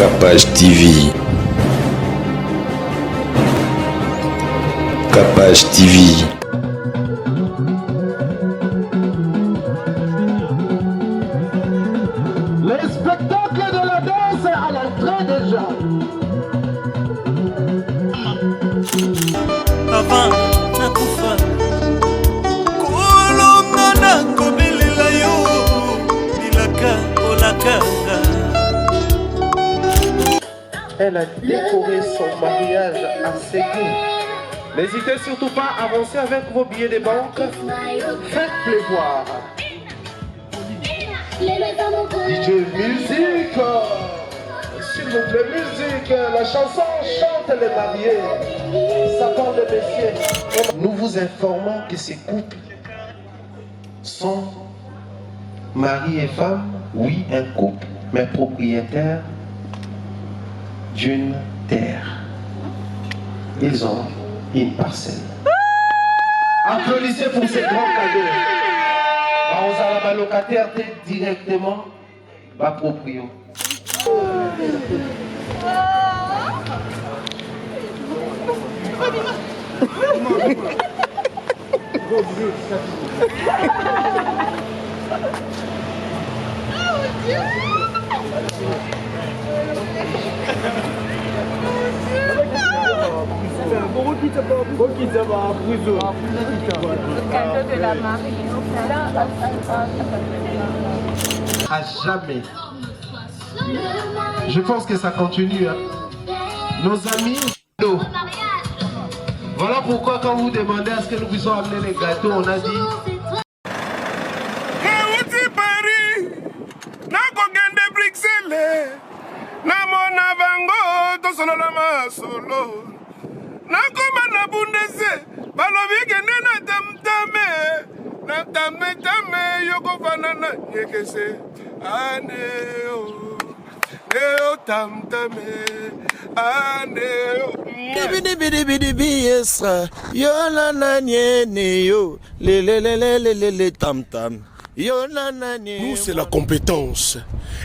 Capage TV. Capage TV. Les spectacles de la danse à l'entrée déjà. Avant nakufa kolonga nakobelela yo bilaka olakanga. Elle a décoré son mariage à ses goûts. N'hésitez surtout pas à avancer avec vos billets de banque. Faites pleuvoir. DJ musique. S'il vous plaît, musique. La chanson chante les mariés. Ça parle de messieurs. Nous vous informons que ces couples sont mari et femme. Oui, un couple, mais propriétaire d'une terre. Ils ont une parcelle. Applaudissez pour ces grands cadeaux. On a la locataire directement bas proprio. À jamais. Je pense que ça continue. Hein. Nos amis, nous. Voilà pourquoi quand vous demandez à ce que nous puissions amener les gâteaux, on a dit. Nakoma na bundese balobi kende na tamtame yoko fanana yekese aneo neo tamtame aneo Bidi yesra yo la na nyene yo le tam tam yo la na nyene. Nous c'est la compétence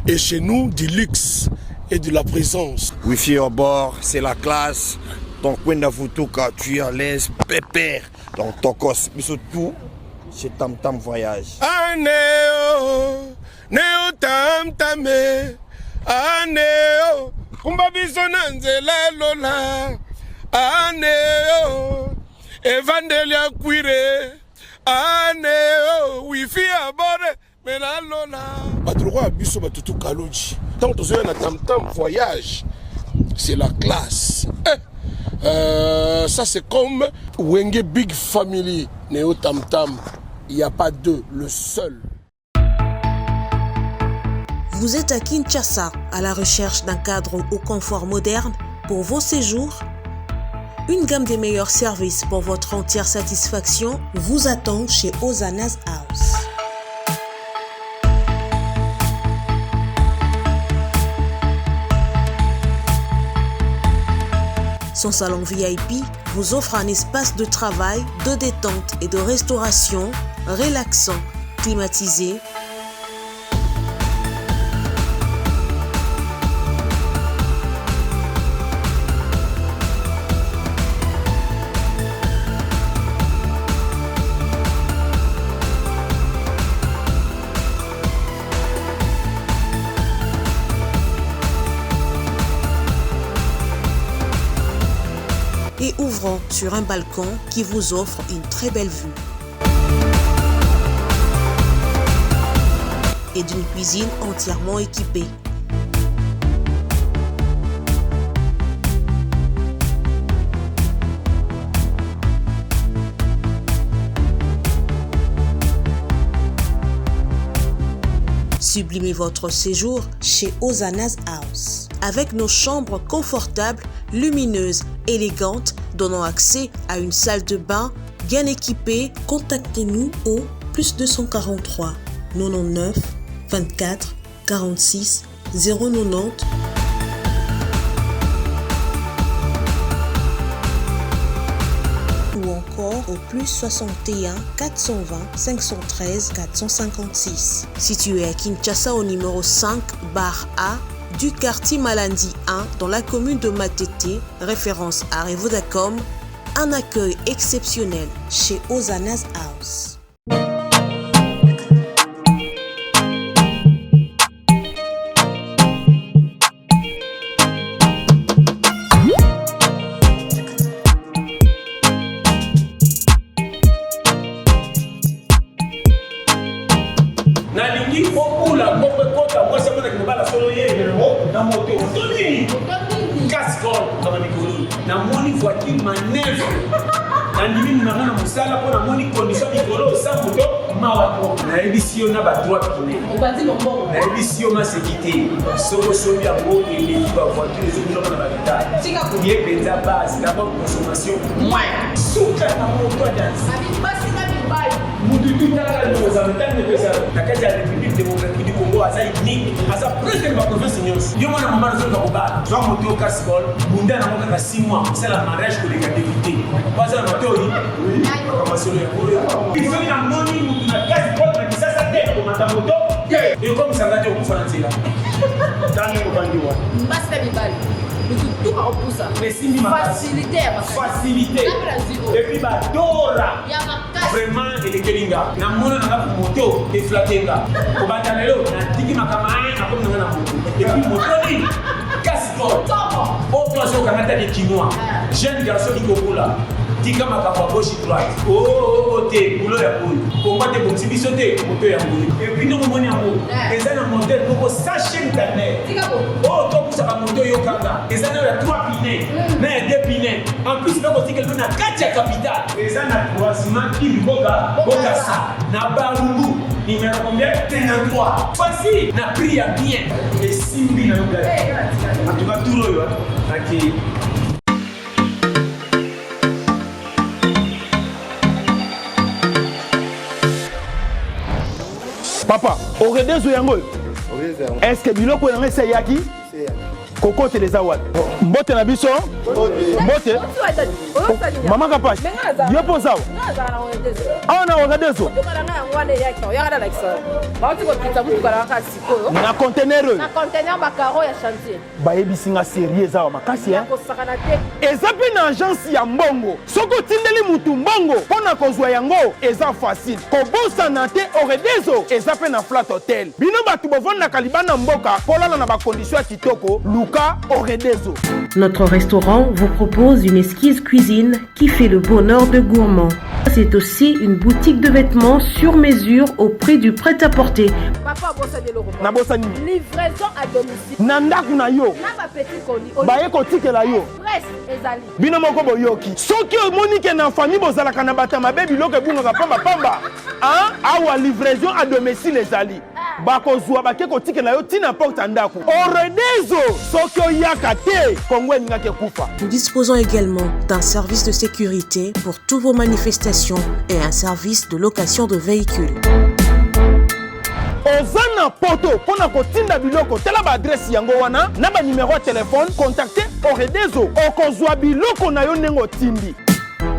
et chez nous du luxe et de la présence. Wifi au bord, c'est la classe. Donc, Kwenda Futuka, tu es à l'aise, pépère. Donc, Tokos, mais surtout, c'est Tam Tam Voyage. Aneo, neo tam tame, aneo, kumba bisona nzela lola, aneo, evandelia cuire, aneo, wifi abore, mena lola. Badroua biso batutu kaloji. Tant que tu es un Tam Tam Voyage, c'est la classe. Ça c'est comme Wenge Big Family, Neo Tam Tam. Il n'y a pas deux, le seul. Vous êtes à Kinshasa à la recherche d'un cadre au confort moderne pour vos séjours? Une gamme des meilleurs services pour votre entière satisfaction vous attend chez Hosanna's House. Son salon VIP vous offre un espace de travail, de détente et de restauration relaxant, climatisé. Et ouvrant sur un balcon qui vous offre une très belle vue. Et d'une cuisine entièrement équipée. Sublimez votre séjour chez Hosanna's House. Avec nos chambres confortables, lumineuses, élégantes, donnant accès à une salle de bain bien équipée, contactez-nous au +243 99 24 46 090 ou encore au +61 420 513 456. Situé à Kinshasa au numéro 5 bar A du quartier Malandi 1 dans la commune de Matete, référence à Revodacom, un accueil exceptionnel chez Ozanas House. nalingi kokula kokota mwasi mwana kinobala solo ye na moto toni cascol kama mikolo na moni voiture manèvre andimi mangana musala pona moni condition mikolo sa moto mawa na ebisio na ba droit kine obandi lombo na ebisio ma sécurité solo solo ya bo ele ba voiture zo na ba data tika ko ye penza base d'abord consommation moins suka na moto dance abi basi na bibai mududu kala no zametane pesa na kaja ya République démocratique du Congo asa unique asa presque ma province nyonso yo mwana mama zo ko ba zo moto cascol bunda na moka 6 mois c'est la mariage ko les députés baza na tori kama solo ya koyo il faut na moni na cascol na kisasa tena ko matamoto et comme ça ngate ko fana nzela tani ko bandiwa mbasta bibali tout à repousser. Facilité. Et puis Dora. Vraiment il est kelinga. Na mona na moto et flatenga. Ko batalelo na tiki makamai na comme na moto. Et puis moto ni cascol. Au place au Canada de Chinois. Jeune garçon qui kokola. Tika makamba gauche droite. Oh te boulot ya boule. Combattre comme si bisoté moto ya boule. Et puis nous moni amour. Et ça na monter pour sachet internet. Tika bo. Oh to pour ça moto yo kanga. Et ça na 3 pinets. Mais 2 pinets. En plus là aussi quelqu'un na 4 capitale. Et ça na croisement qui boga ça. Na barungu. Numéro combien? 33. Voici na prix à bien. Et simbi na yoga. En tout cas tout yo. OK. Papa, Oredezo yango. Est-ce que biloko yango c'est yaki? Koko te les awad. Mbote na biso? Mbote. Mama kapash. Yo posa. Ah na Oredezo. Na conteneur. Na conteneur bakaro ya chantier. Ba ebisinga sérieux za makasi hein. Ezapi na agence ya mbongo. Soko tindeli mutu mbongo pona kozwa yango eza facile. Kobosa na te Oredezo ezapi na flat hotel. Bino batu bovanda kalibana mboka kolala na ba condition kitoko Luka Oredezo. Notre restaurant vous propose une exquise cuisine qui fait le bonheur de gourmands. C'est aussi une boutique de vêtements sur mesure au prix du prêt-à-porter. Papa bossa de l'euro. Na bossa ni. Livraison à domicile. Nandaku na yo. Na ba petit colis. Baye ko tikela yo. Presse ezali. Bino moko boyoki. Soki omonike na famille bozalaka na bata mabe biloko ebungaka pamba. Hein? Awa livraison à domicile ezali. Bakozwa bake ko tikela yo tina porte ndaku. Oredezo soki oyaka te Kongo ningake kufa. Nous disposons également d'un service de sécurité pour toutes vos manifestations et un service de location de véhicules. Ozana poto pona kotinda biloko tela ba adresse yango wana na ba numéro de téléphone contactez Oredezo okozwa biloko na yo nengo tindi.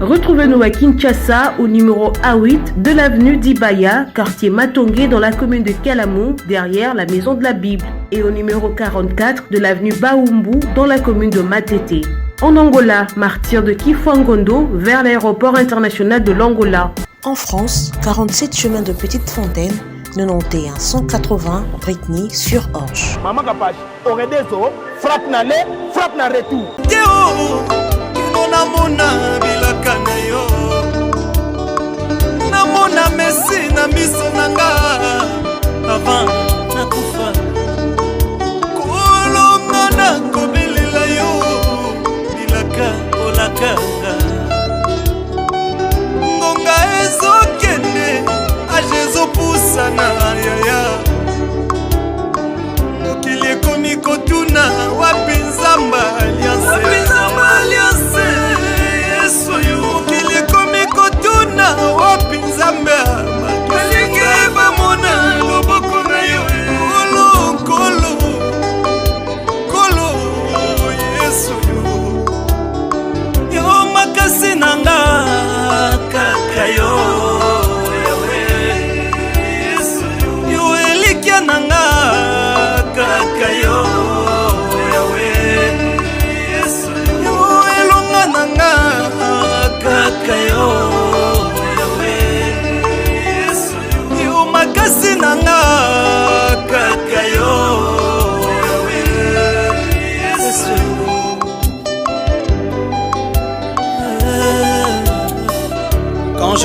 Retrouvez-nous à Kinshasa au numéro A8 de l'avenue d'Ibaya, quartier Matongé dans la commune de Kalamou, derrière la maison de la Bible, et au numéro 44 de l'avenue Baoumbu dans la commune de Matete. En Angola, martyr de Kifuangondo vers l'aéroport international de l'Angola. En France, 47 chemin de Petite Fontaine, 91 180 Brittany sur Orge. Maman Kapash, Oredezo, frappe na le, frappe na retour. Namona bilaka na yo namona mesi na miso nanga avant nakufa kolonga na kobelela yo bilaka olakanga ngonga ezokende ajezopusana yaya mokili ekomi kotuna wapi nzamba alianse yesu mokili ekomi kotuna wapi nzambe balingi bamona loboko na yo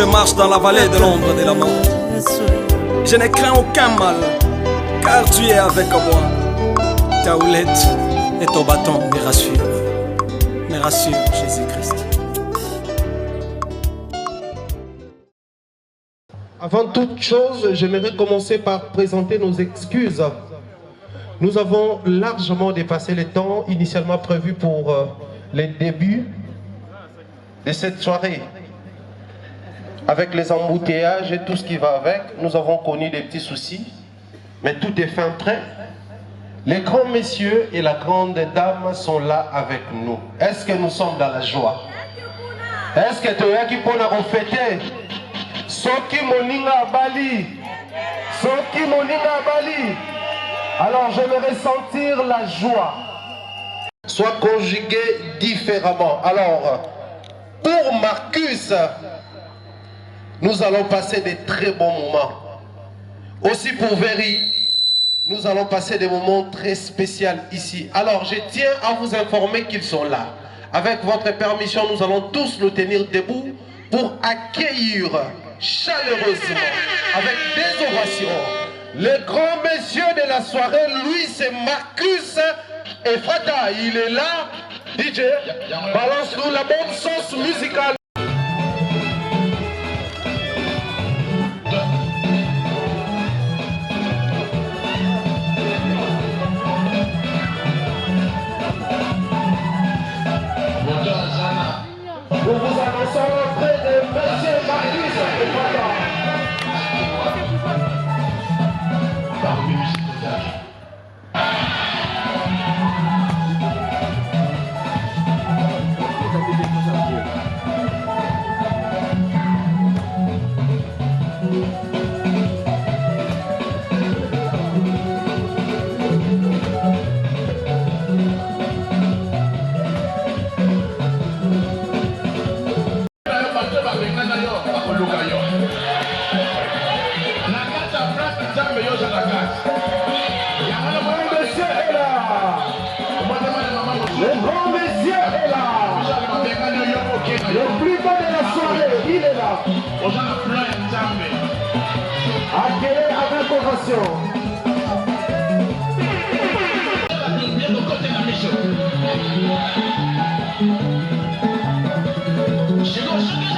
je marche dans la vallée de l'ombre de la mort, je ne crains aucun mal, car tu es avec moi. Ta houlette et ton bâton me rassurent, Jésus-Christ. Avant toute chose, j'aimerais commencer par présenter nos excuses. Nous avons largement dépassé le temps initialement prévu pour les débuts de cette soirée. Avec les embouteillages et tout ce qui va avec, nous avons connu des petits soucis, mais tout est fin prêt. Les grands messieurs et la grande dame sont là avec nous. Est-ce que nous sommes dans la joie? Est-ce que tu es qui peut nous fêter? Soki moninga bali, Soki moninga bali. Alors j'aimerais sentir la joie soit conjuguée différemment. Alors pour Marcus, nous allons passer des très bons moments. Aussi pour Véry, nous allons passer des moments très spéciaux ici. Alors je tiens à vous informer qu'ils sont là. Avec votre permission, nous allons tous nous tenir debout pour accueillir chaleureusement, avec des ovations, le grand monsieur de la soirée. Lui c'est Marcus Efrata, il est là. DJ, balance-nous la bonne sauce musicale. Nous vous annonçons l'entrée de monsieur Marcus Efrata. Le plus beau de la soirée, il est là. Accueillez avec ovation.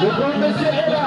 Le grand monsieur est là.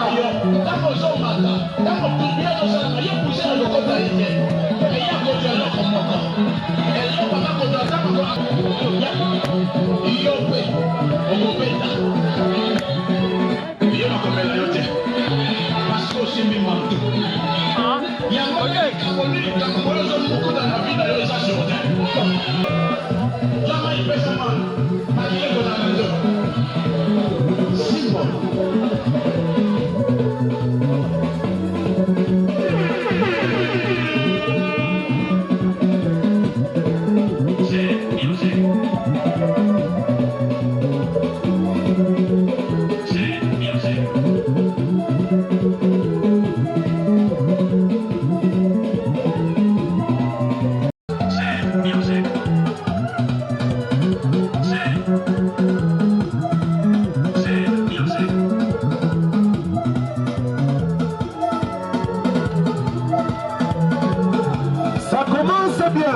Ça commence bien.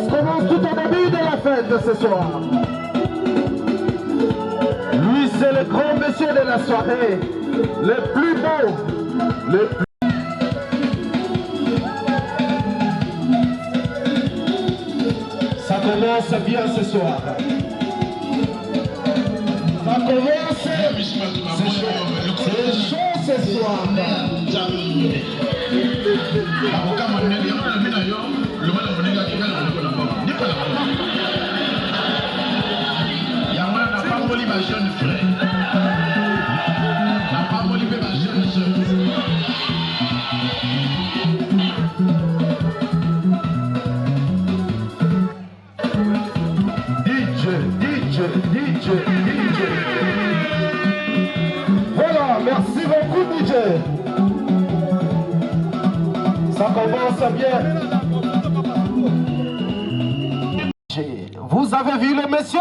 Commence tout au début de la fête de ce soir. Lui, c'est le grand monsieur de la soirée, le plus beau, le plus... Ça commence bien ce soir. Ça commence... C'est chaud ce soir. Voilà, merci beaucoup DJ. Ça commence bien. Vous avez vu le monsieur?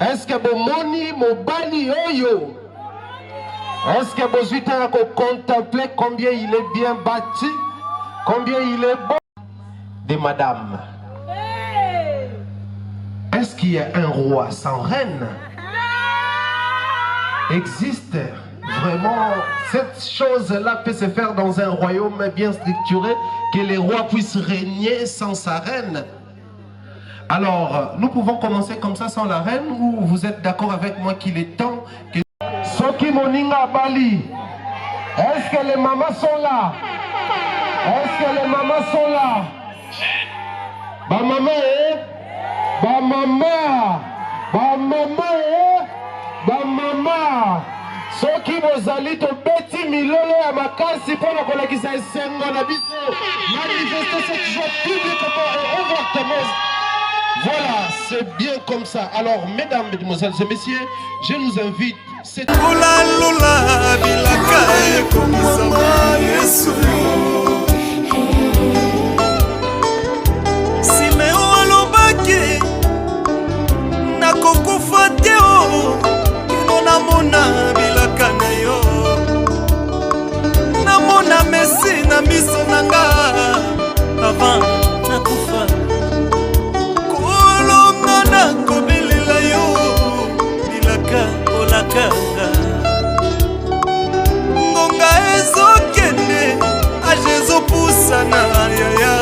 Est-ce que vous moni mobali oyo? Est-ce que vous avez contemplé combien il est bien bâti, combien il est beau? Des madames. Est-ce qu'il y a un roi sans reine? Existe vraiment cette chose-là peut se faire dans un royaume bien structuré, que les rois puissent régner sans sa reine? Alors, nous pouvons commencer comme ça sans la reine, ou vous êtes d'accord avec moi qu'il est temps que... Soki Moninga Bali, est-ce que les mamans sont là? Est-ce que les mamans sont là? Ba maman, ba maman, ba maman, ba maman. Soki bozali to beti milolo ya makasi pour la kolakisa esengo na biso. Manifester cette joie publiquement et ouvertement. Voilà, c'est bien comme ça. Alors, mesdames, mesdemoiselles et messieurs, je nous invite. C'est Lola Lola Bilaka Komisama Yesu Simeo alobaki nakokufa te o kino namona bilaka na yo namona mesi na miso nanga avant nakufa kolonga nakobelela yo bilaka olakanga ngonga ezokende ajezopusana yaya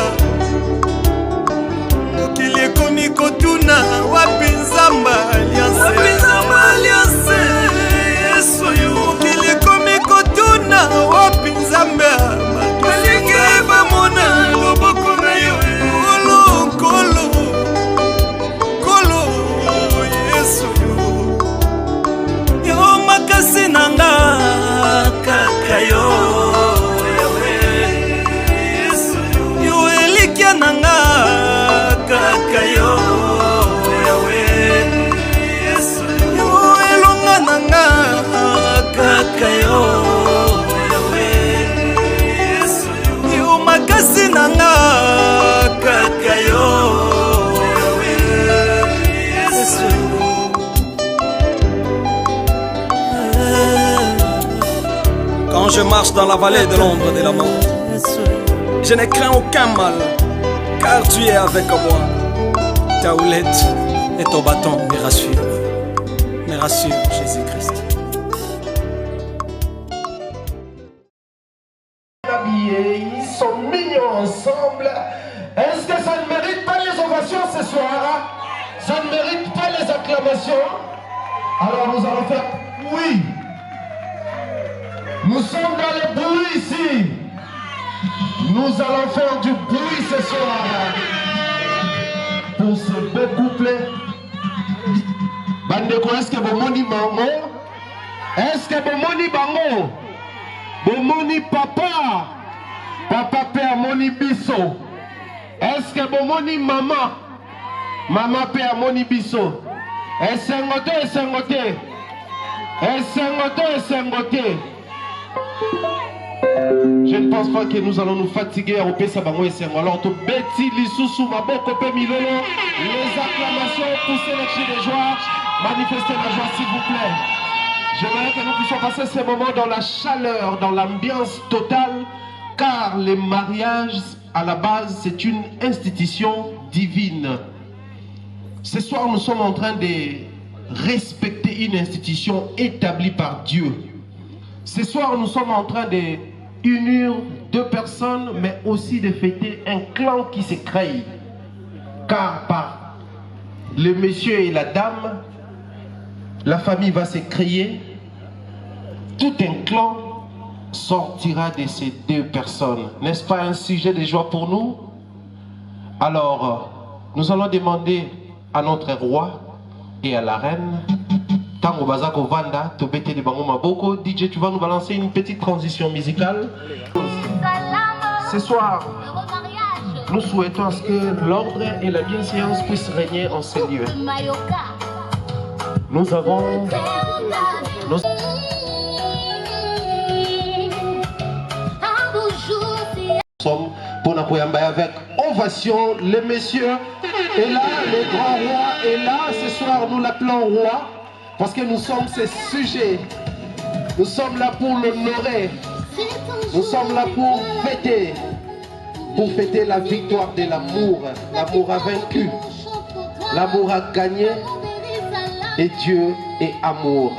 mokili ekomi kotuna wapi nzamba alianse yesu yo mokili ekomi kotuna wapi nzambe alingi bamona loboko na yo kolo kolo kolo yesu yo makasi nanga kaka yo yesu yo elikia nanga kaka yo yesu yo elonga nanga kaka yo yesu yo makasi nanga kaka yo yesu. Quand je marche dans la vallée de l'ombre de la mort, je ne crains aucun mal, car tu es avec moi. Ta houlette et ton bâton me rassurent, Jésus-Christ. Ils sont mignons ensemble. Est-ce que ça ne mérite pas les ovations ce soir? Ça ne mérite pas les acclamations? Alors nous allons faire oui. Nous sommes dans le bruit ici. Nous allons faire du bruit ce soir pour ce beau couplet. Bandeko, est-ce que vous moni bango? Est-ce que vous moni bango? Vous moni papa? Papa père moni biso. Est-ce que vous moni maman? Maman père moni biso. Esengote, esengote. Esengote, esengote. Je ne pense pas que nous allons nous fatiguer à opérer ça. Alors, tout Betty, Lissoussou, Maboko, Milolo, les acclamations, pousser les cris de joie, manifester la joie, s'il vous plaît. J'aimerais que nous puissions passer ces moments dans la chaleur, dans l'ambiance totale, car les mariages, à la base, c'est une institution divine. Ce soir, nous sommes en train de respecter une institution établie par Dieu. Ce soir, nous sommes en train de unir deux personnes, mais aussi de fêter un clan qui se crée. Car par le monsieur et la dame, la famille va se créer. Tout un clan sortira de ces deux personnes. N'est-ce pas un sujet de joie pour nous? Alors, nous allons demander à notre roi et à la reine, Tango Bazako Vanda, Tobete de Bango Maboko. DJ, tu vas nous balancer une petite transition musicale. Ce soir, nous souhaitons à ce que l'ordre et la bienséance puissent régner en ces lieux. Nous avons... Pour Nakoyamba avec ovation, les messieurs et là, le grand roi est là. Ce soir, nous l'appelons roi parce que nous sommes ses sujets. Nous sommes là pour l'honorer. Nous sommes là pour fêter la victoire de l'amour. L'amour a vaincu, l'amour a gagné et Dieu est amour.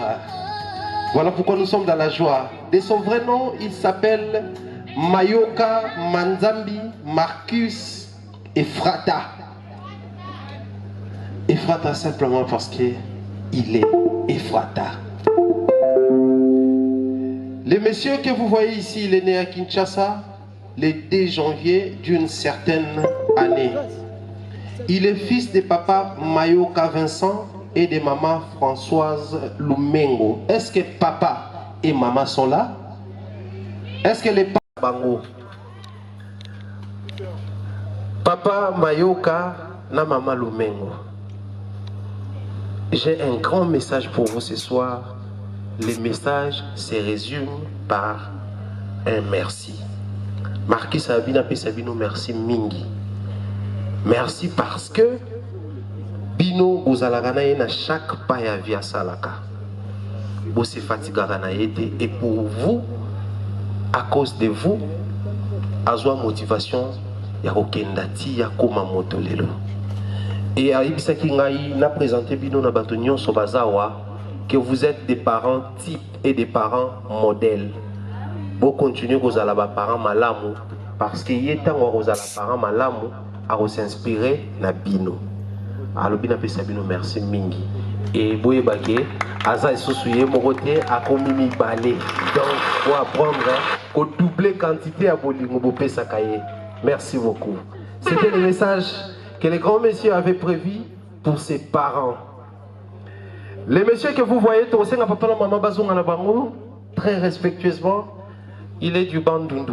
Voilà pourquoi nous sommes dans la joie. De son vrai nom, il s'appelle Mayoka Manzambi Marcus Ephrata. Ephrata simplement parce qu'il est Ephrata. Le monsieur que vous voyez ici, il est né à Kinshasa le 2 janvier d'une certaine année. Il est fils de papa Mayoka Vincent et de maman Françoise Lumengo. Est-ce que papa et maman sont là? Est-ce que les Bango. Papa Mayoka na Maman Lumengo. J'ai un grand message pour vous ce soir. Le message se résume par un merci. Marquis Sabina Pesabino, merci Mingi. Merci parce que Bino Bozalagana na chaque pas ya via Salaka. Bosse fatigara et pour vous, à cause de vous, azwa motivation ya kokendati ya koma motolelo. Et à Ibisaki Ngai n'a présenté bino na batonyon sobazawa que vous êtes des parents types et des parents modèles. Vous continuez aux alaba parents malamu parce que y est aux alaba parents malamu à s'inspirer na bino. Alors bina pesa bino merci mingi. Et boye bagé aza isousuye moroté a komimi balé. Donc faut apprendre qu'au doubler quantité à bolingo bopé sakaye. Merci beaucoup. C'était le message que les grands messieurs avaient prévu pour ses parents. Les messieurs que vous voyez, papa maman bazonga na bango, très respectueusement, il est du Bandundu.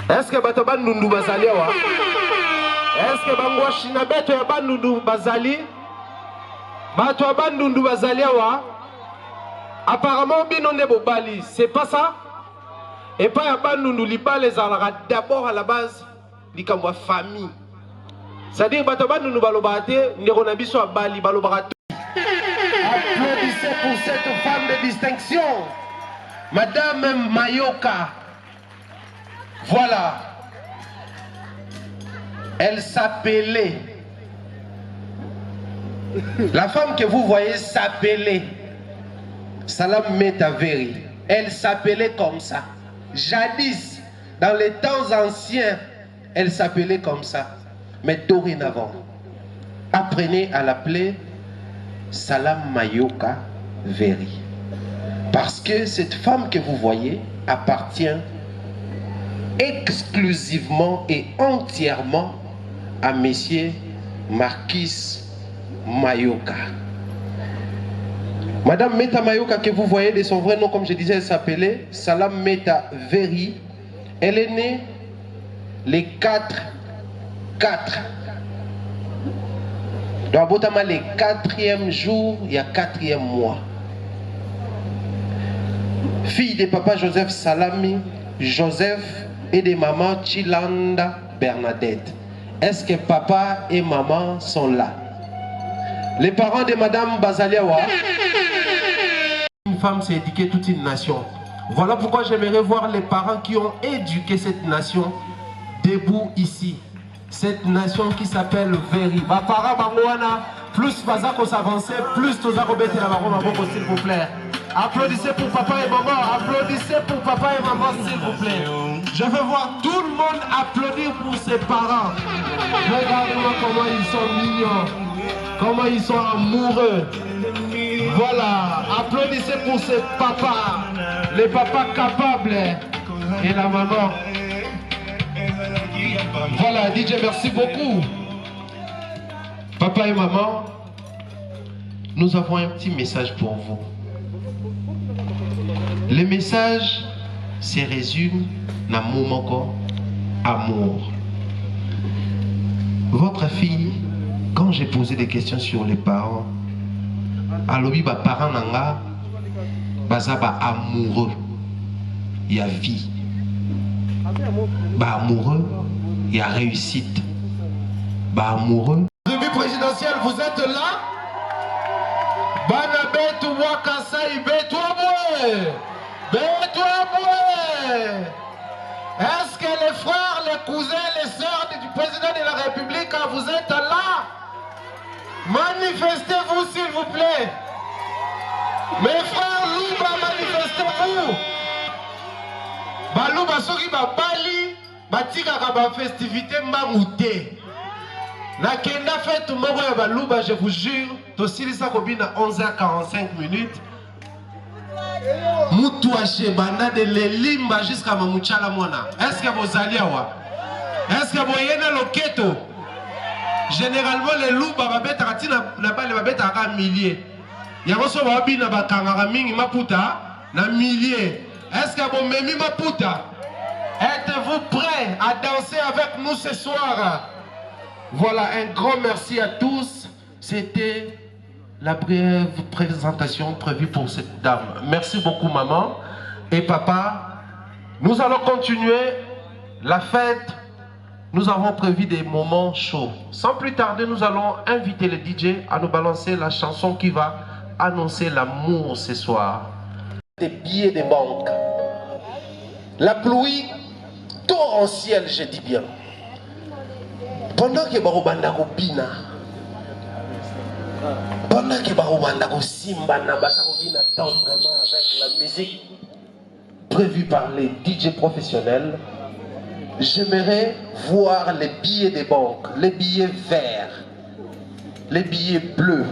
Est-ce que bato Bandundu bazali wa? Est-ce que bango shinabeto ya Bandundu bazali? Bato Bandundu bazali wa? Apparemment bino ne bobali, c'est pas ça? Et pas ya Bandundu libale zalaka d'abord à la base likamwa famille. C'est-à-dire bato Bandundu balobate ndeko na biso abali balobaka. Applaudissez pour cette femme de distinction, Madame Mayoka. Voilà. Elle s'appelait. La femme que vous voyez s'appelait Salam Metaveri. Elle s'appelait comme ça. Jadis, dans les temps anciens, elle s'appelait comme ça. Mais dorénavant, apprenez à l'appeler Salam Mayoka Veri. Parce que cette femme que vous voyez appartient exclusivement et entièrement à Monsieur Marquis Mayoka. Madame Meta Mayoka que vous voyez de son vrai nom, comme je disais, elle s'appelait Salam Meta Veri. Elle est née les 4 donc, le 4e jour, il y a 4e mois. Fille de papa Joseph Salami, Joseph et de maman Chilanda Bernadette. Est-ce que papa et maman sont là? Les parents de madame Bazaliawa. Une femme, c'est éduquer toute une nation. Voilà pourquoi j'aimerais voir les parents qui ont éduqué cette nation debout ici. Cette nation qui s'appelle Veri. Bapara Bangwana, plus Bazako s'avancer, plus Tozako Bete la Baroma Boko, s'il vous plaît. Applaudissez pour papa et maman, applaudissez pour papa et maman, s'il vous plaît. Je veux voir tout le monde applaudir pour ses parents. Regardez-moi comment ils sont mignons, comment ils sont amoureux. Voilà, applaudissez pour ces papas, les papas capables et la maman. Voilà, DJ, merci beaucoup. Papa et maman, nous avons un petit message pour vous. Le message se résume dans mon amour. Votre fille, quand j'ai posé des questions sur les parents, alobi ba parents nanga baza ba amoureux, il y a vie, ba amoureux, il y a réussite, ba amoureux. Début présidentiel, vous êtes là? Bana betu wakasai betu amoué, betu amoué. Est-ce que les frères, les cousins, les sœurs du président de la République, vous êtes là? Manifestez-vous s'il vous plaît. Mes frères Louba, manifestez-vous. Balouba soki ba bali, batika ba festivité mbamouté. Na kenda fête moko ya Balouba, je vous jure, tosilisa kobina 11h45 minutes. Mutu ache banda de lelimba jusqu'à mamuchala mwana. Est-ce que vous allez awa? Est-ce que vous yena loketo? Généralement les loups babeta katina na bale babeta ka milliers. Yangoso babi na bakanga mingi maputa na milliers. Est-ce que vous memi maputa? Êtes-vous prêts à danser avec nous ce soir? Voilà, un grand merci à tous. C'était la brève présentation prévue pour cette dame. Merci beaucoup maman et papa. Nous allons continuer la fête. Nous avons prévu des moments chauds. Sans plus tarder, nous allons inviter le DJ à nous balancer la chanson qui va annoncer l'amour ce soir. Des billets de banque. La pluie torrentielle, je dis bien. Pendant que Barobanda Bina, pendant que Barobanda Simba Nabasakobina danse vraiment avec la musique prévue par les DJ professionnels, j'aimerais voir les billets des banques, les billets verts, les billets bleus,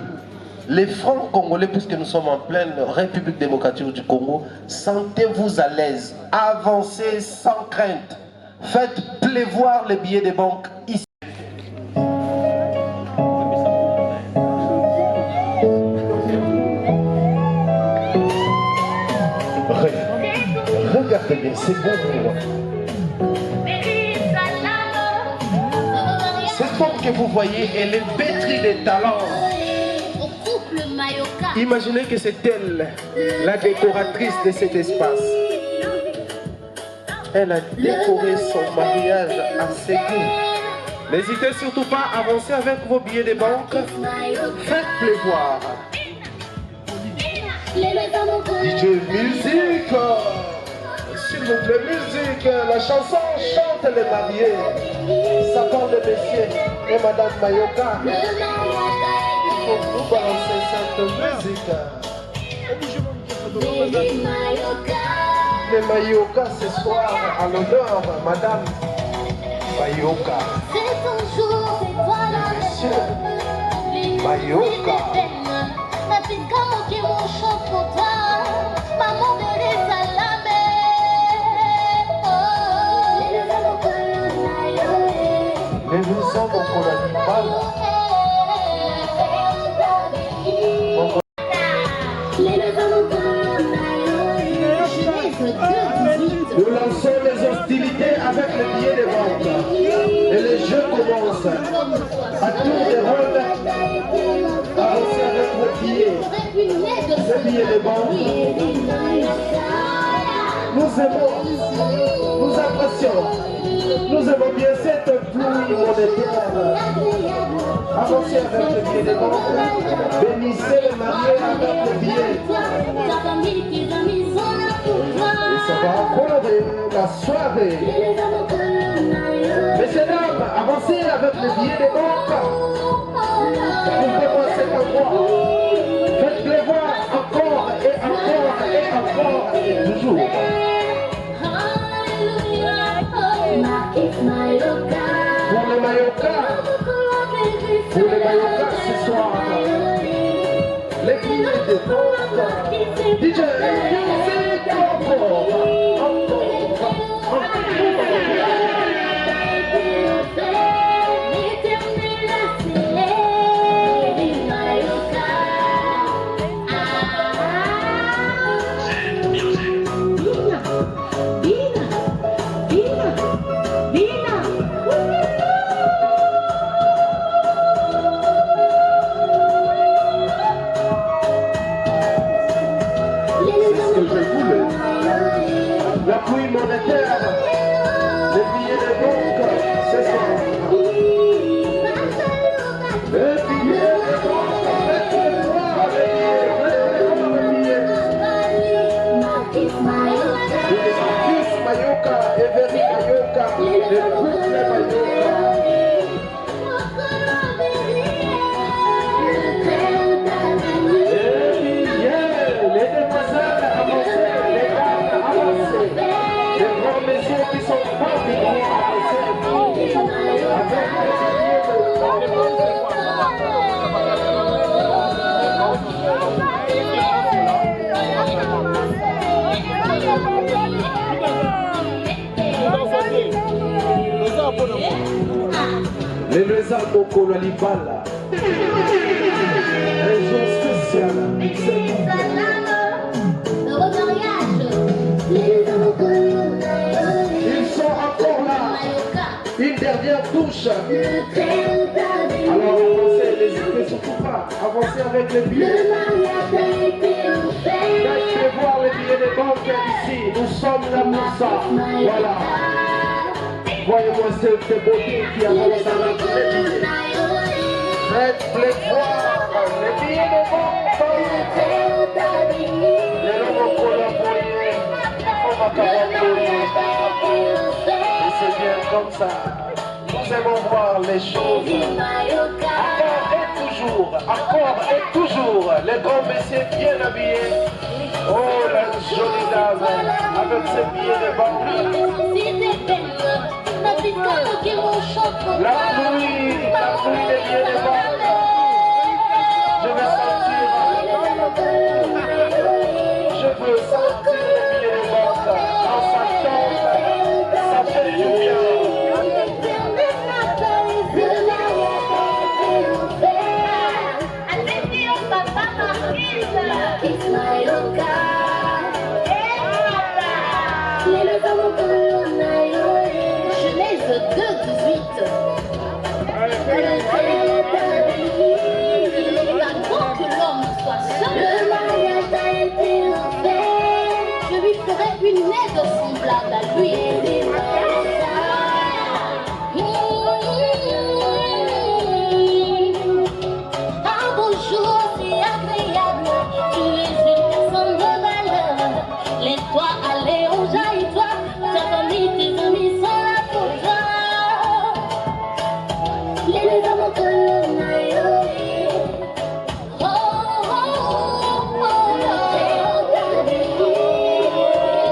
les francs congolais, puisque nous sommes en pleine République démocratique du Congo. Sentez-vous à l'aise, avancez sans crainte, faites pleuvoir les billets des banques ici. Regardez bien, c'est bon pour moi. Cette femme que vous voyez, elle est pétrie de talent. Imaginez que c'est elle, la décoratrice de cet espace. Elle a décoré son mariage à ses goûts. N'hésitez surtout pas à avancer avec vos billets de banque. Faites pleuvoir. DJ musique, s'il vous plaît, musique. La chanson chante les mariés. Ça parle de messieurs et madame Mayoka. Il faut nous balancer cette musique. Les Mayoka ce soir à l'honneur, madame Mayoka. C'est ton jour, c'est toi la Monsieur Mayoka. La petite gamme qui mon chant pour toi. Maman de les salamés. Les nous sommes au Colanimal. Nous lançons les hostilités avec les billets de vente. Et les jeux commencent. À tour de rôle, avancez avec vos billets. Ces billets de vente. Nous aimons, nous apprécions. Nous aimons bien cette pluie monétaire. Avancez avec les billets de vente. Bénissez les mariés avec les billets. Et ça va colorer la soirée. Messieurs, dames, avancez avec les billets de banque. Ouvrez-moi cet endroit. Faites-les voir encore et encore et encore et toujours. Pour les Mayoka ce soir, les DJ Music l'appui monétaire, les billets de banque, c'est ça. Les billets de banque, Marcus Mayoka, Everi Mayoka, le couple Mayoka. Les demoiselles avancées, les dames avancées, les grands messieurs qui sont pas venus avancer avec les les lézards Moko Lalibala, région spéciale, ils sont encore là. Une dernière touche. Alors avancez, n'hésitez surtout pas. Avancez avec les billets. Faites voir les billets des banques ici. Nous sommes là pour ça. Voilà. Voyez-moi cette beauté qui avance avec les billets. Faites-les voir les billets des banques. Les gens vont collaborer. On va collaborer. Et c'est bien comme ça. Nous aimons voir les choses. Encore et toujours, les grands messieurs bien habillés. Oh, la jolie dame avec ses billets de banque. La pluie des billets de banque. Je veux sentir les billets de banque. Quand ça tombe, ça fait du bien. Genèse 2:18. Il n'est pas bon que l'homme soit seul. Je lui ferai une aide semblable à lui. Un beau jour, c'est agréable. Tu es une personne de valeur. Laisse-toi aller, on jaillit toi. Ta famille, tes amis sont là pour toi. Les hommes que l'on a eu. Oh, oh, oh, oh, oh.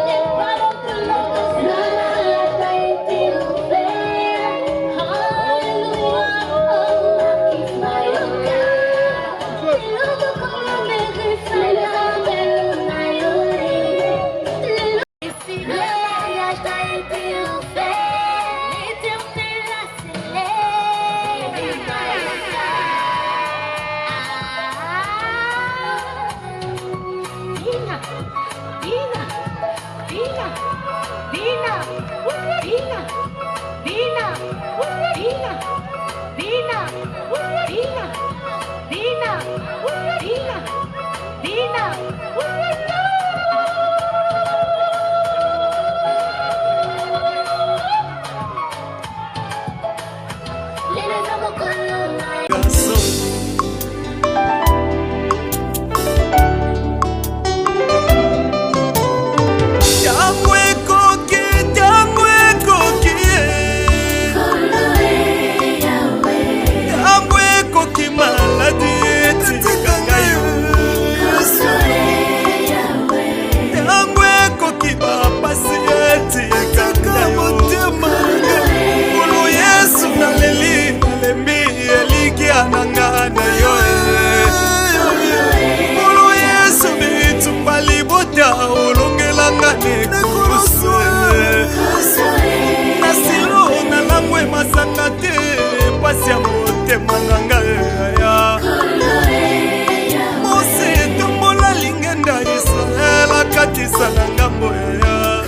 Les paroles que l'on a été offert. Alléluia, oh, kiss my God. Les hommes que l'on mérite, les hommes que l'on a eu. Si le mariage t'a été offert, l'éternel a scellé. Vina, Vina, Vina, Vina, Vina, Vina, Vina, Vina, Vina, Vina, Vina, Tango ekoki libota olongelanga nekuruse na silo na langwe masanga te pasi ya motema na ngai ya mose etombola lingenda Israel akatisa na ngambo ya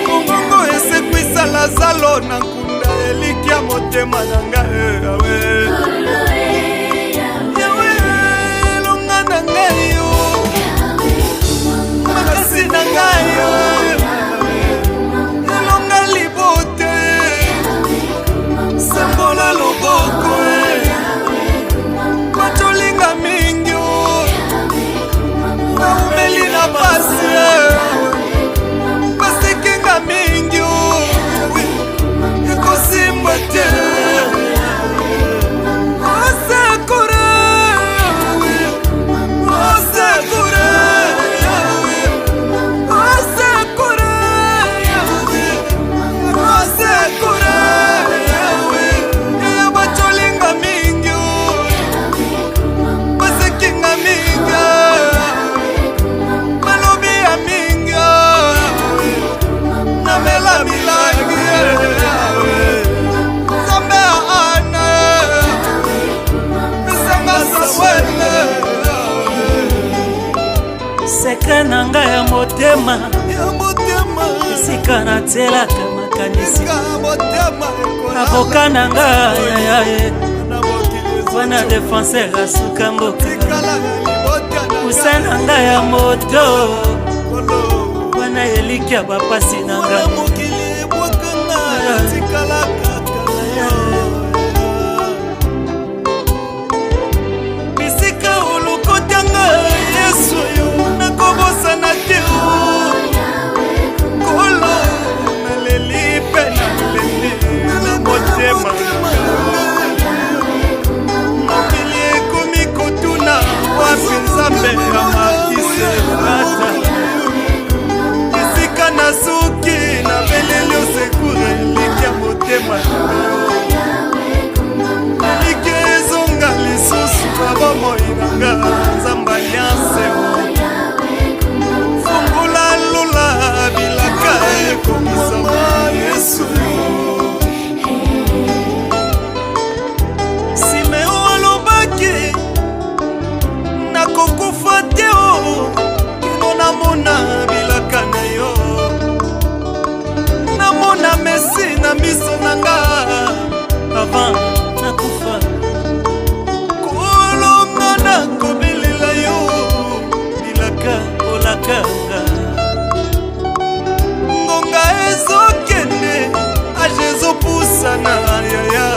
kongongo esekwisala zalo na nkunda eliki ya motema na ngai yawe yawe elonga na ngai yo makasi na ngai yo elonga libote sembola loboko matolinga mingi naumeli na pasi basekenga mingi ekosimbwa te osekura osekura osekura osekura eya batolinga mingi basekenga mingi malobi ya mingi namela milangi nzambe ya ana misanga sawele sekre na ngai ya motema esika natielaka makanisi avoka na ngai yaye wana defenseur asuka mboka kusa na ngai ya moto wana eliki ya bapasi na ngai bisika olokotanga yesu yo nakobosana te kolo naleli mpe naleli na motema mokili ekomi kotuna wapi nzambe ya makise ata esika na suki na beleli osekure eliki ya motema eliki ezonga lisusu na bomoi na nga nzambe alianse fungula lula bilaka ekokisama yesu simeo alobaki nakokufa te kino namona bilaka na yo namona mesi na miso na nga avant nakufa kolonga nakobelela yo bilaka olakanga ngonga ezokende age ezopusana yaya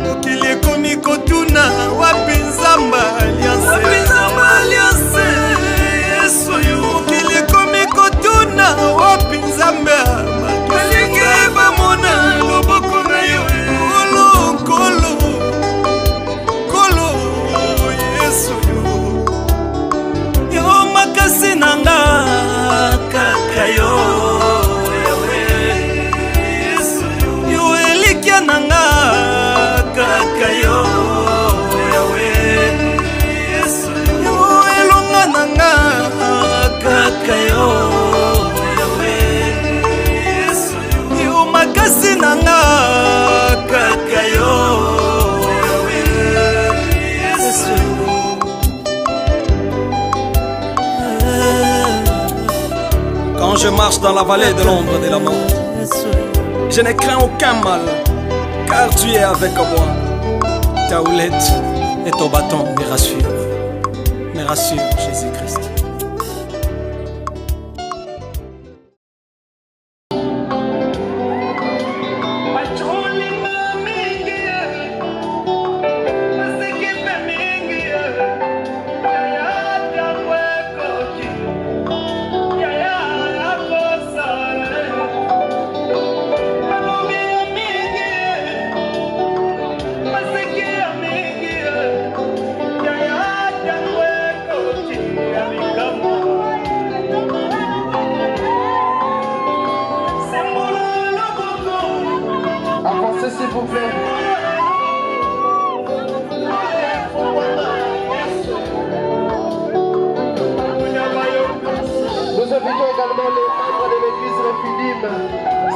mokili ekomi kotuna wapi nzamba alianse yesu yo mokili ekomi kotuna wapi nzambe balingi bamona loboko na yo kolo kolo yesu yo makasi na nga kaka yo yo elikia na nga kaka yo yo elonga na nga kaka yo yo makasi na nga kaka yo Quand je marche dans la vallée de l'ombre de la mort, je ne crains aucun mal, car tu es avec moi. Ta houlette et ton bâton me rassurent, Jésus-Christ. Yeah. invitons également les membres de l'église Refidim.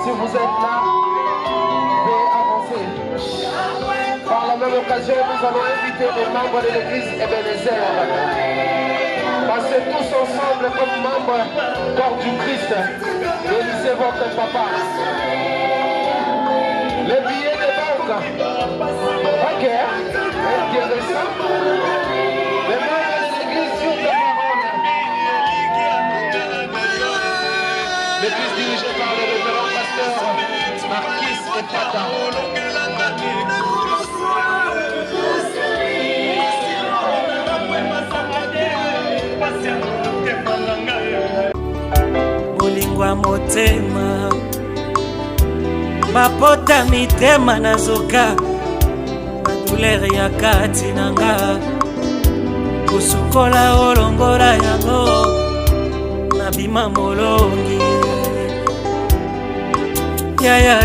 Si vous êtes là, veuillez avancer. Par la même occasion, nous allons inviter les membres de l'église Ebenezer. Passez tous ensemble comme membres corps du Christ. Bénissez votre papa. Les billets de banque. Ok, intéressant. Les membres de l'église sur la parole. L'église dirigée par le révérend pasteur Marquis Epata. Bolingwa motema mapota mitema nazoka badulere ya kati nanga kosukola olongola yango nabima molongi yaya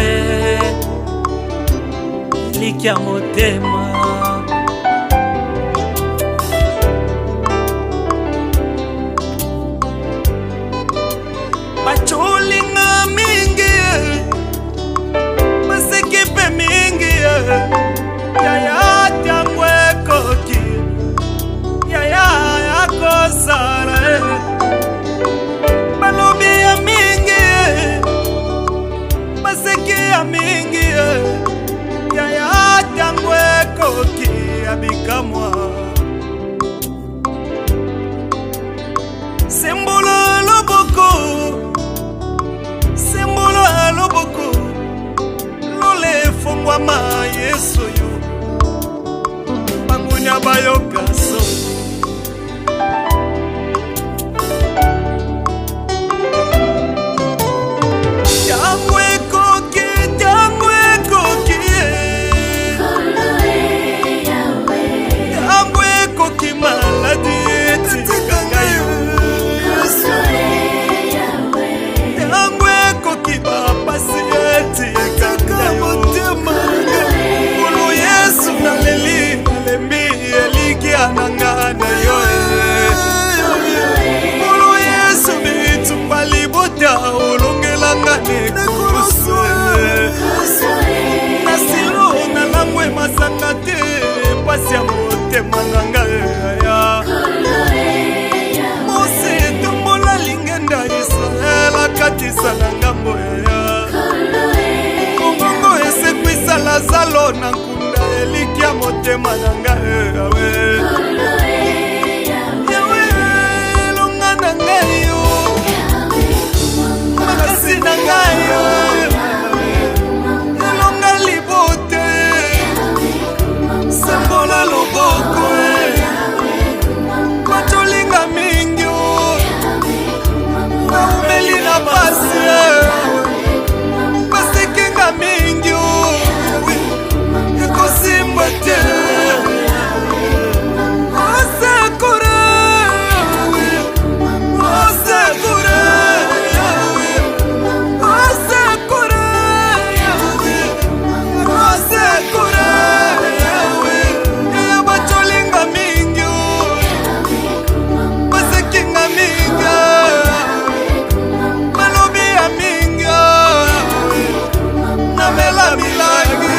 likia motema bacholinga mingi basekipe mingi yaya tango ekoki yaya yakosala balobi ya mingi baseki ya mingi yaya tango ekoki abikamwa sembolo loboko loboko lole fongwama yesu yo bangunya bayokaso tango ekoki tango ekoki maladi etikanga yo bapasi etikanga motema ulu yesu naleli nalembi elikiananga na yo ulu yesu bitumba libota olongelanga nekurusu nasilo nalangwe masanga te pasi ya motema nanga ya mose tombola lingenda israel akatisa na ngambo ya kongongo esekwisala zalo na nkunda elikia motema na ngai yawe longa na ngai yo makasi na ngai yo elonga libote sembola loboko batolinga mingi naumeli na pasi basekenga mingi ekosimbwa te osekure osekure osekure osekure eya batolinga mingi basekenga mingi malobi ya mingi namela milangi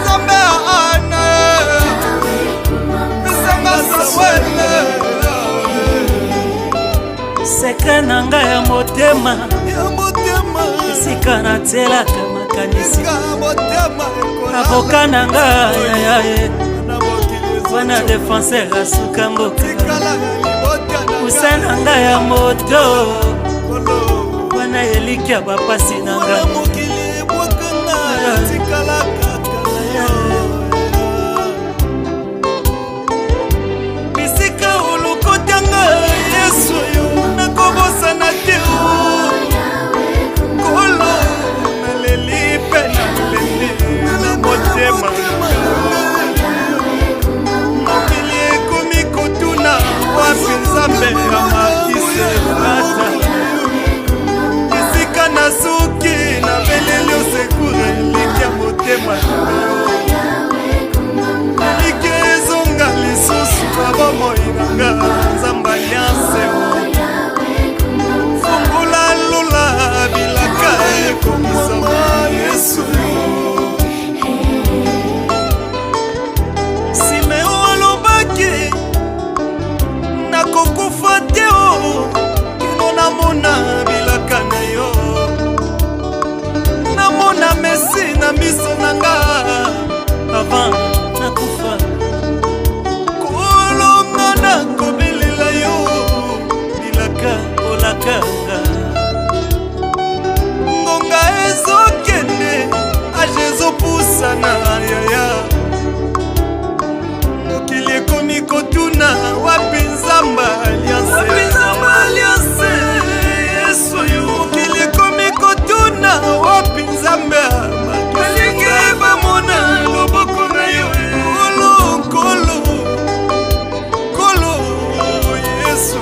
nzambe ya ana misanga sawele sekre na ngai ya motema esika natelaka makanisi avoka na ngai yayaye wana defenseur asuka mboka kusa na ngai ya moto wana elikia bapasi na ngai bisika olokotanga yesu yo nakobosana te kolo naleli mpe naleli na motema mokili ekomi kotuna wapi nzambe ya makise ata esika na suki na beleli osekure elikia motema eliki ezonga lisusu na bomoi nanga nzambe alianse nanga avant nakufa kolonga nakobelela yo bilaka olakanga ngonga ezokende age ezopusana yaya mokili ekomi kotuna wapi nzamba alianse yesu yo mokili ekomi kotuna wapi nzambe balingi bamona loboko na yo kolo yesu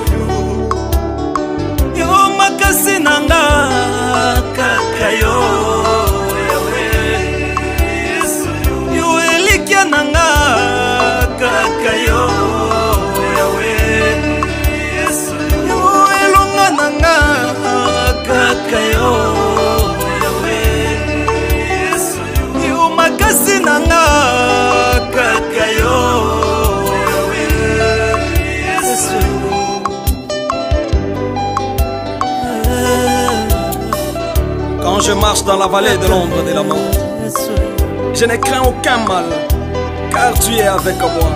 yo makasi nanga kaka yo yo elikia nanga kaka yo yo elonga nanga kaka yo yo makasi nanga kaka yo Quand je marche dans la vallée de l'ombre de la mort, je ne crains aucun mal, car tu es avec moi.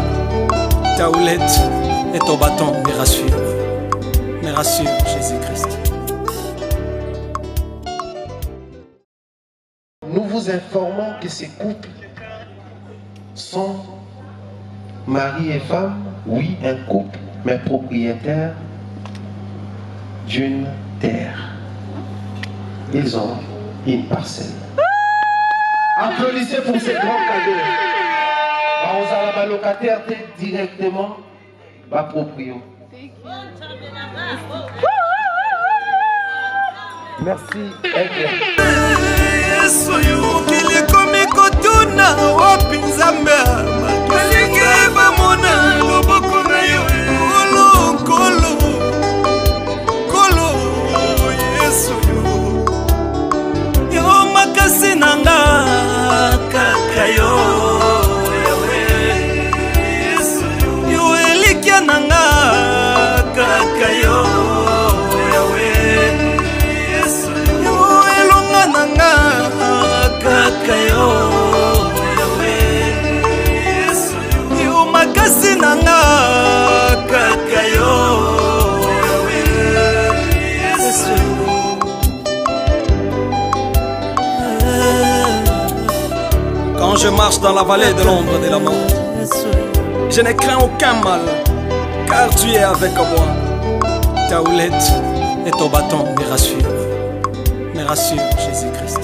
Ta houlette et ton bâton me rassurent, Jésus-Christ. Nous vous informons que ces couples sont mari et femme, oui, un couple, mais propriétaires d'une terre. Ils ont une parcelle. Applaudissez pour ces grands cadeaux. On a la locataire directement bas proprio. Merci. yesu yo mokili ekomi kotuna wapi nzambe balingi bamona loboko na yo kolo yesu yo makasi nanga kaka yo yo elikia nanga kaka yo yo elonga nanga kaka yo yo makasi nanga kaka yo Quand je marche dans la vallée de l'ombre de la mort, je ne crains aucun mal, car tu es avec moi. Ta houlette et ton bâton me rassurent, Jésus-Christ.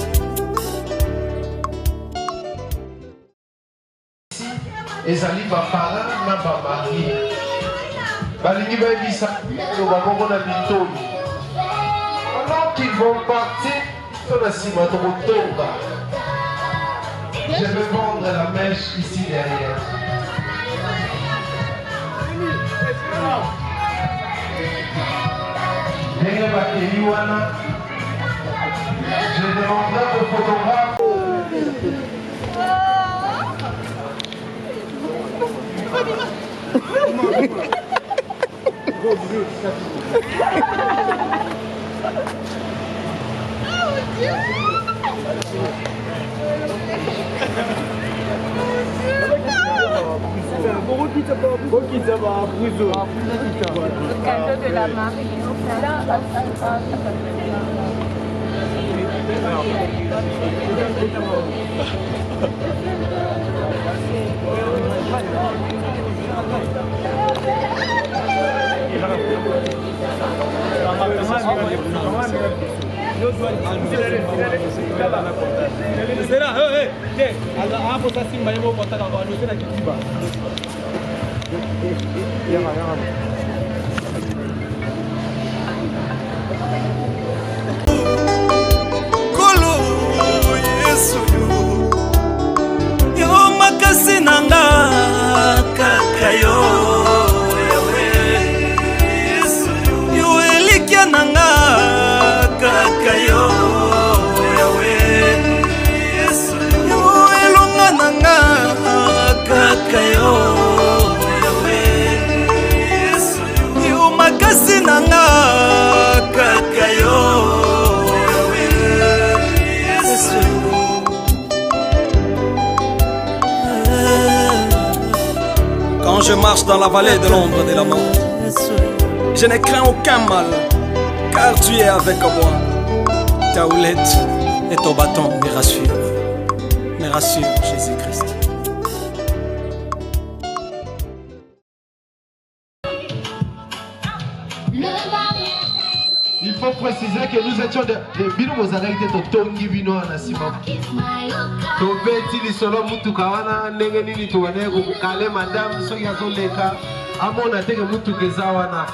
ezali bapara na bamari balingi bayebisa to bakongo na bitomi pendant qu'ils vont partir to na nsima tokotonga. Je vais vendre la mèche ici derrière. Ndenge bakeli wana je demanderai au photographe. Le cadeau de la mariée. kolo yesu yo makasi nanga kaka yo yo elikia nanga kaka yo yo elonga nanga kaka yo yo makasi nanga kaka yo je marche dans la vallée de l'ombre de la mort, je ne crains aucun mal, car tu es avec moi. Ta houlette et ton bâton me rassure, Jésus-Christ. Il faut préciser que nous étions de bino mozalaki te totongi bino na sima tobeti lisolo mutuka wana ndenge nini tobane kokale madame soki azoleka amona teke mutuka eza wana.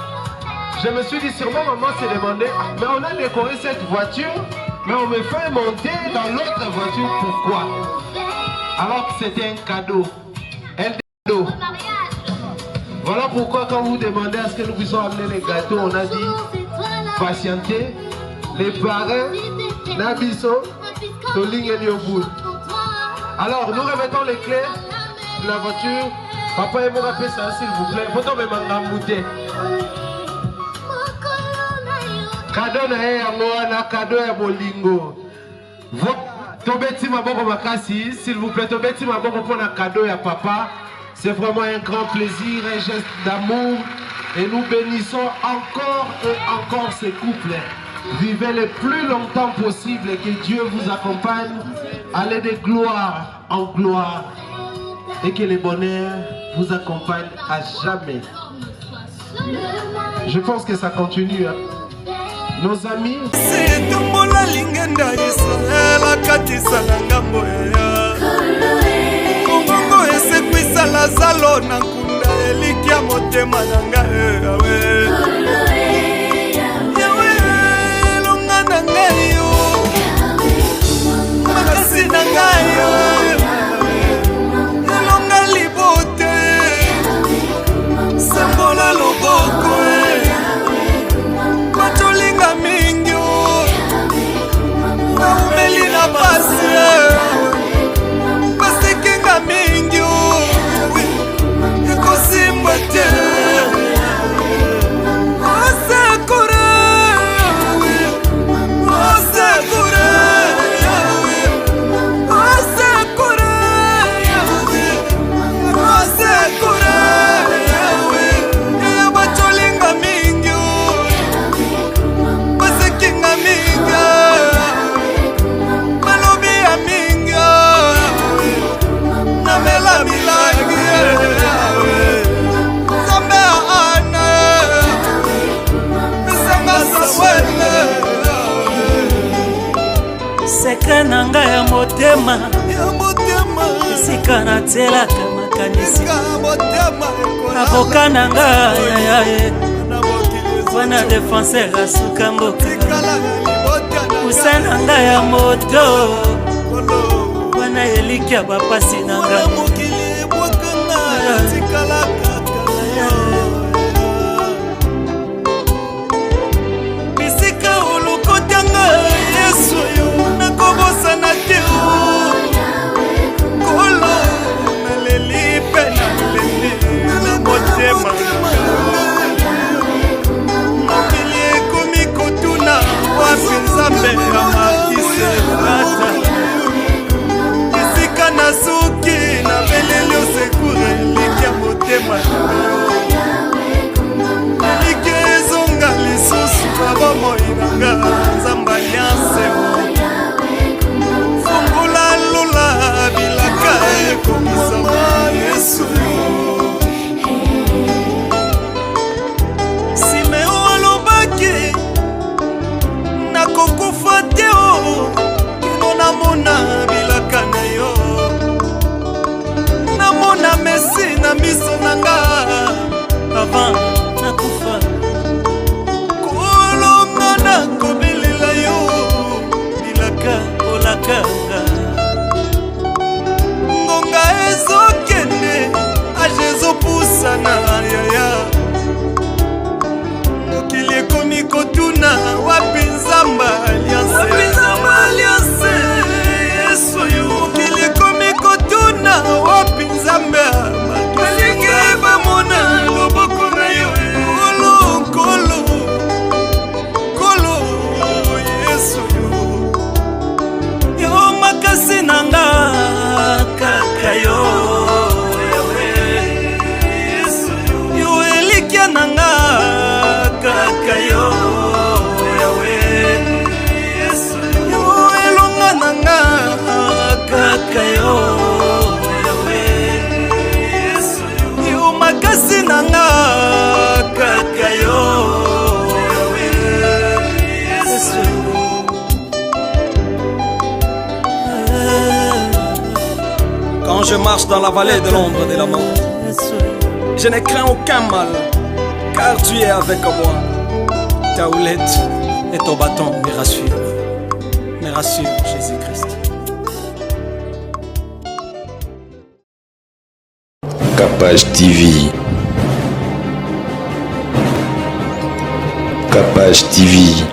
Je me suis dit sûrement maman s'est demandé mais on a décoré cette voiture mais on me fait monter dans l'autre voiture, pourquoi? Alors que c'était un cadeau. Un cadeau. Voilà pourquoi quand vous demandez à ce que nous puissions amener les gâteaux, on a dit patienter, les parrains, Nabiso, Toling et Lioboul. Alors nous remettons les clés de la voiture. Papa et moi rappelez ça s'il vous plaît. Faut tomber maintenant mouté. Cadeau na yangoana, cadeau ya bolingo. Tobeti maboko makasi, s'il vous plaît. Tobeti maboko pour un cadeau ya papa. C'est vraiment un grand plaisir, un geste d'amour. Et nous bénissons encore et encore ces couples. Vivez le plus longtemps possible et que Dieu vous accompagne. Allez de gloire en gloire. Et que le bonheur vous accompagne à jamais. Je pense que ça continue. Hein. Nos amis. esekwisala zalo na nkunda elikia motema na ngai yawe elonga na ngai yo makasi na ngai yo elonga libote sembola loboko matolinga mingi naumeli na pasi basekenga mingi ekosimba te osekure osekure osekure osekure batolinga mingi basekenga mingi balobi ya mingi namela milangi sekre na ngai ya motema esika natielaka makanisi avoka na ngai yaye wana defenseur asuka mboka usa na ngai ya moto wana eliki ya bapasi na ngai bisika olokotanga yesu yo nakobosana te kolo naleli mpe naleli na motema mokili ekomi kotuna wapi nzambe amakise ata esika na suki na beleli osekure eliki ya motema Quand je marche dans la vallée de l'ombre de la mort, je ne crains aucun mal, car tu es avec moi. Ta houlette et ton bâton me rassurent, Jésus-Christ. Capage TV. Capage TV.